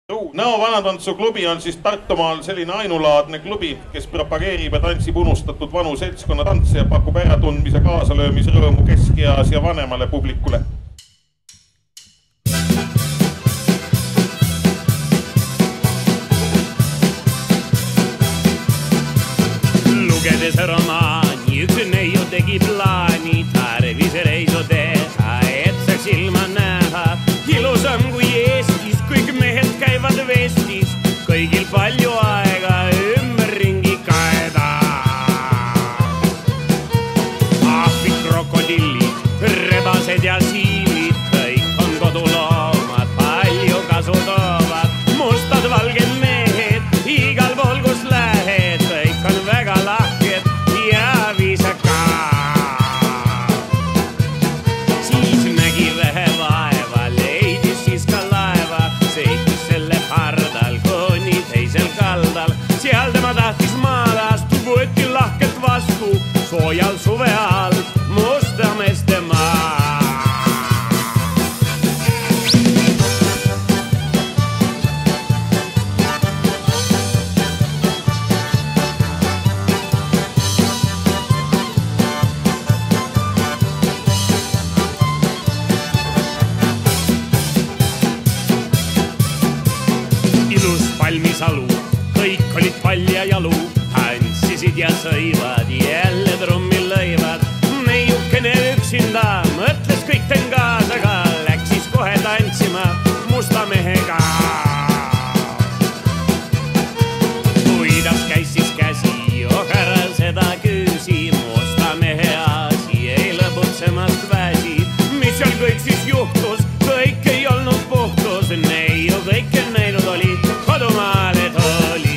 Nõo Vanatantsu-klubi on siis Tartumaal selline ainulaadne klubi, kes propageerib ja tantsib unustatud vanu seltskonna tantse ja pakub äratundmise kaasalöömisrõõmu keskeas ja vanemale publikule. Lugedes romaani, üks neiu tegi plaani, tarvis reisu teha, et saaks ilma näha. Ilusam kui Eestis, kõik mehed käivad vestis, kõigil palju aega ümberringi kaeda. Ahvid, krokodillid, rebased ja siilid, kõik on koduloomad, palju kasu toovad. Mustad, valged mehed, igal pool kus lähed, kõik on väga lahked ja viisakad. Siis nägi vähe vaeva, leidis siis ka laeva, sõitis selle pardal kuni teisel kaldal. Seal tema tahtis maalastu, võeti lahket vastu, soojal suve all musta meeste maa. Palmisalu, kõik olid palja jalu, tantsisid ja sõivad, jälle trummi lõivad. Neiukene üksinda mõtles kõik teen kaasaga, läks siis kohe tantsima musta mehega. Kuidas käis siis käsi, ohara seda küüsi, musta mehe asi ei lõbutsemast väsi. Mis seal kõik siis juhtus, kõik ei olnud puhtus, neiu kõike näinud oli, kodumaale tuli.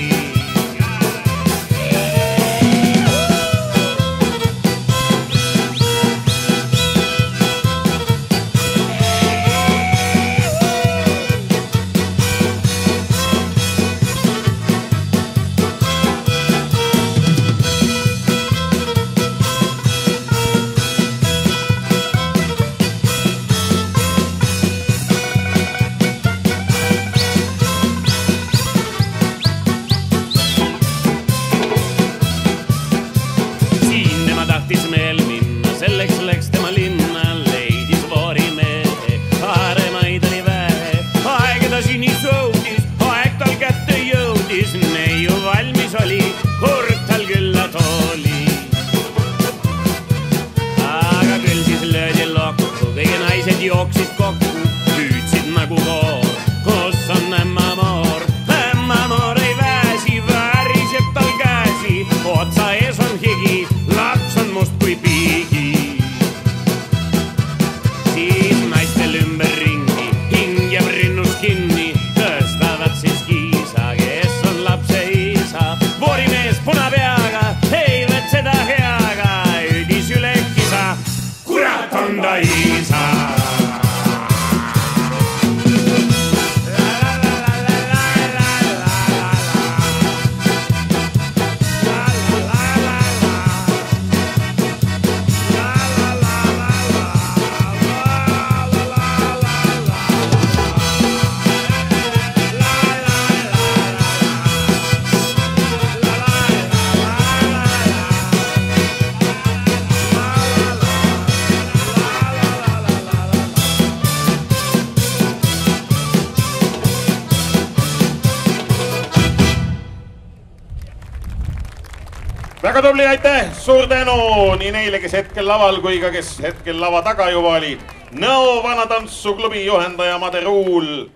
Selleks läks tema linna, leidis voorimehe, aaremaid oli vähe. Aeg edasi nii sõudis, aeg tal kätte jõudis, neiu valmis oli, kord tal küllad oli. Aga küll siis löödi lokku, kõige naised jooksid kokku, hüüdsid nagu koor, kus on ämmamoor. Ämmamoor ei väsi, vääriseb tal käsi, otsa ees on higi, laps on must kui piigi. Siis naistel ümberringi, hing jääb rinnus kinni, tõstavad siis kiisa, kes on lapse isa. Voorimees punapeaga, ei võt seda heaga, hüüdis üle kisa, kurat on ta isa. Väga tubli, aitäh, suur tänu nii neile, kes hetkel laval kui ka kes hetkel lava taga juba olid. Nõo Vanatantsu-klubi juhendaja Made Ruul.